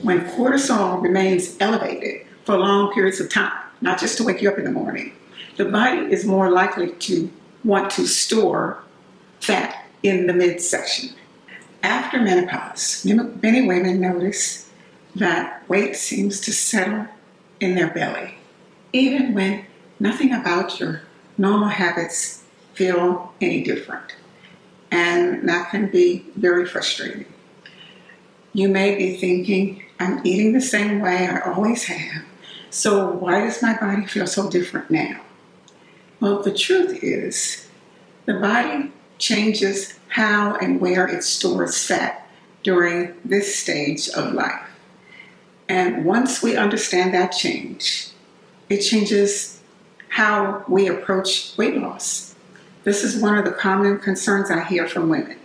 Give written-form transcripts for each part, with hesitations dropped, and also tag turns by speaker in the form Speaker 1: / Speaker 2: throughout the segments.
Speaker 1: When cortisol remains elevated for long periods of time, not just to wake you up in the morning, the body is more likely to want to store fat in the midsection. After menopause, many women notice that weight seems to settle in their belly, even when nothing about your normal habits feel any different. And that can be very frustrating. You may be thinking, I'm eating the same way I always have, so why does my body feel so different now? Well, the truth is, the body changes how and where it stores fat during this stage of life. And once we understand that change, it changes how we approach weight loss. This is one of the common concerns I hear from women.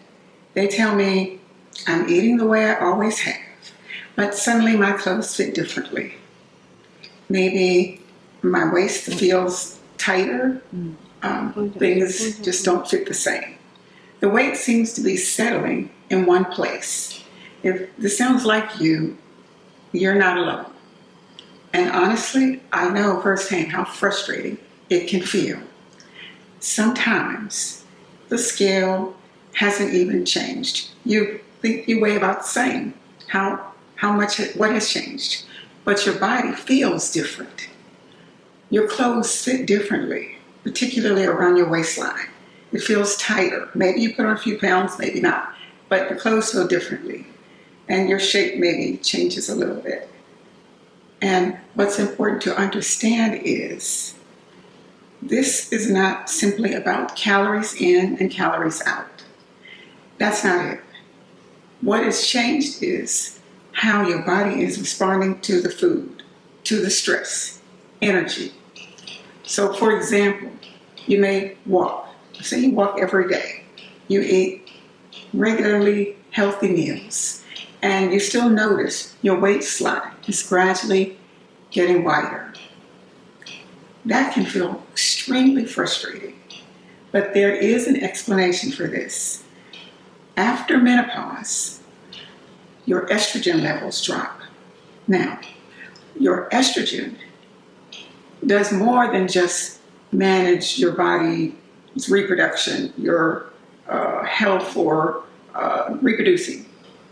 Speaker 1: They tell me, I'm eating the way I always have, but suddenly my clothes fit differently. Maybe my waist feels tighter. Things just don't fit the same. The weight seems to be settling in one place. If this sounds like you, you're not alone. And honestly, I know firsthand how frustrating it can feel. Sometimes the scale hasn't even changed. You think you weigh about the same. What has changed? But your body feels different. Your clothes fit differently, particularly around your waistline. It feels tighter. Maybe you put on a few pounds, maybe not, but the clothes feel differently. And your shape maybe changes a little bit. And what's important to understand is this is not simply about calories in and calories out. That's not it. What has changed is how your body is responding to the food, to the stress, energy. So for example, you may walk. Say you walk every day. You eat regularly healthy meals. And you still notice your waistline is gradually getting wider. That can feel extremely frustrating. But there is an explanation for this. After menopause, your estrogen levels drop. Now, your estrogen does more than just manage your body's reproduction, your health for reproducing,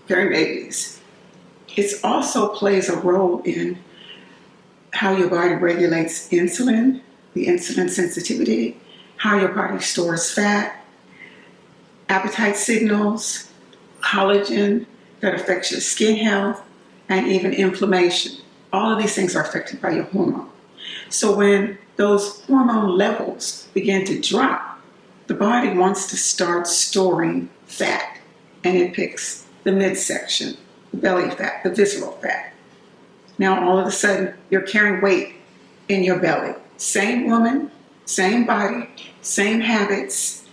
Speaker 1: carrying babies. It also plays a role in how your body regulates insulin, the insulin sensitivity, how your body stores fat, appetite signals, collagen that affects your skin health, and even inflammation. All of these things are affected by your hormone. So when those hormone levels begin to drop, the body wants to start storing fat, and it picks the midsection, the belly fat, the visceral fat. Now all of a sudden, you're carrying weight in your belly. Same woman, same body, same habits,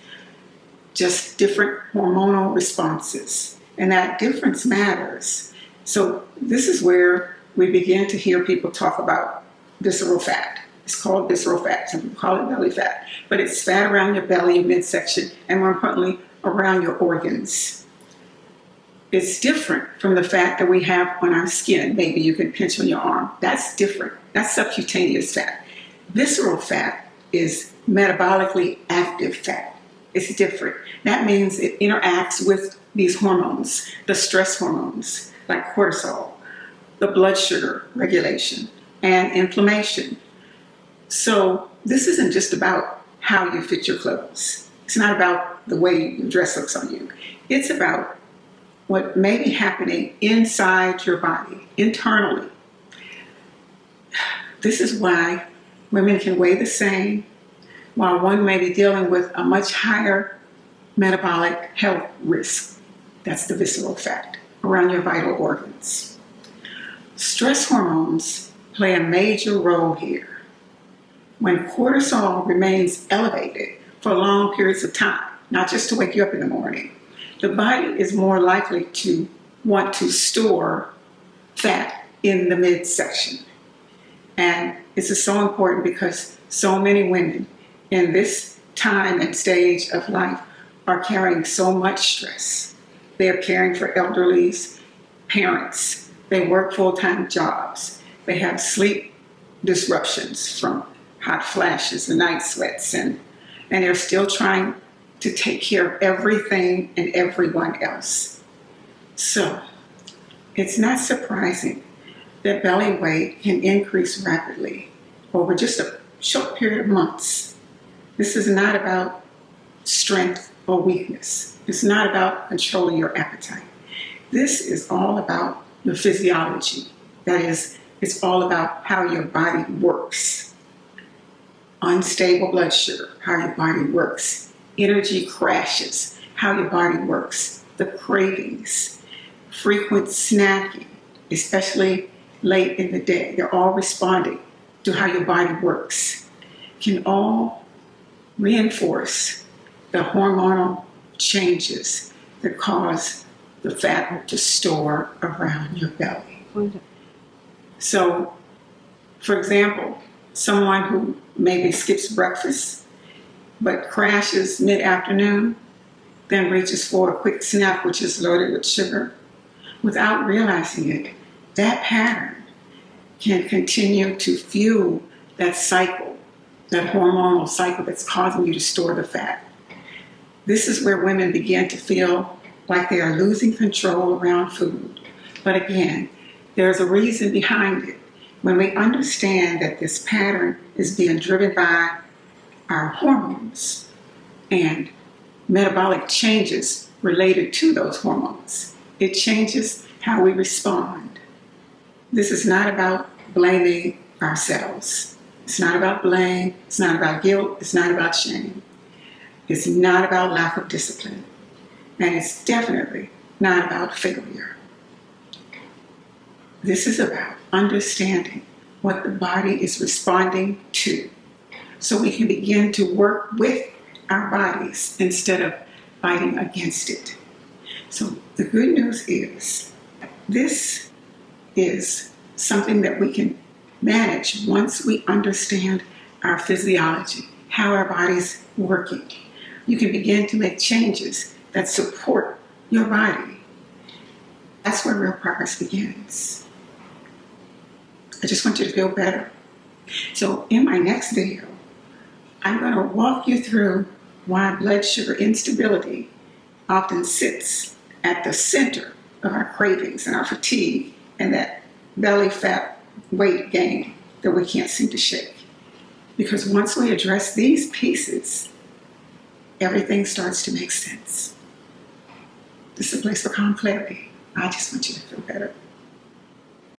Speaker 1: just different hormonal responses. And that difference matters. So this is where we begin to hear people talk about visceral fat. It's called visceral fat. Some people call it belly fat. But it's fat around your belly, your midsection, and more importantly, around your organs. It's different from the fat that we have on our skin. Maybe you can pinch on your arm. That's different. That's subcutaneous fat. Visceral fat is metabolically active fat. It's different. That means it interacts with these hormones, the stress hormones like cortisol, the blood sugar regulation, and inflammation. So this isn't just about how you fit your clothes. It's not about the way your dress looks on you. It's about what may be happening inside your body, internally. This is why women can weigh the same, while one may be dealing with a much higher metabolic health risk. That's the visceral fat around your vital organs. Stress hormones play a major role here. When cortisol remains elevated for long periods of time, not just to wake you up in the morning, the body is more likely to want to store fat in the midsection. And this is so important because so many women in this time and stage of life are carrying so much stress. They're caring for elderlies, parents. They work full-time jobs. They have sleep disruptions from hot flashes and night sweats, and they're still trying to take care of everything and everyone else. So it's not surprising that belly weight can increase rapidly over just a short period of months. This is not about strength or weakness. It's not about controlling your appetite. This is all about the physiology. That is, it's all about how your body works. Unstable blood sugar, how your body works. Energy crashes, how your body works. The cravings, frequent snacking, especially late in the day. They're all responding to how your body works. Can all reinforce the hormonal changes that cause the fat to store around your belly. So, for example, someone who maybe skips breakfast but crashes mid-afternoon, then reaches for a quick snack which is loaded with sugar, without realizing it, that pattern can continue to fuel that cycle, that hormonal cycle that's causing you to store the fat. This is where women begin to feel like they are losing control around food. But again, there's a reason behind it. When we understand that this pattern is being driven by our hormones and metabolic changes related to those hormones, it changes how we respond. This is not about blaming ourselves. It's not about blame. It's not about guilt. It's not about shame. It's not about lack of discipline. And it's definitely not about failure. This is about understanding what the body is responding to, so we can begin to work with our bodies instead of fighting against it. So the good news is, this is something that we can manage once we understand our physiology, how our body's working. You can begin to make changes that support your body. That's where real progress begins. I just want you to feel better. So in my next video, I'm going to walk you through why blood sugar instability often sits at the center of our cravings and our fatigue and that belly fat weight gain that we can't seem to shake. Because once we address these pieces, everything starts to make sense. This is a place for calm clarity. I just want you to feel better.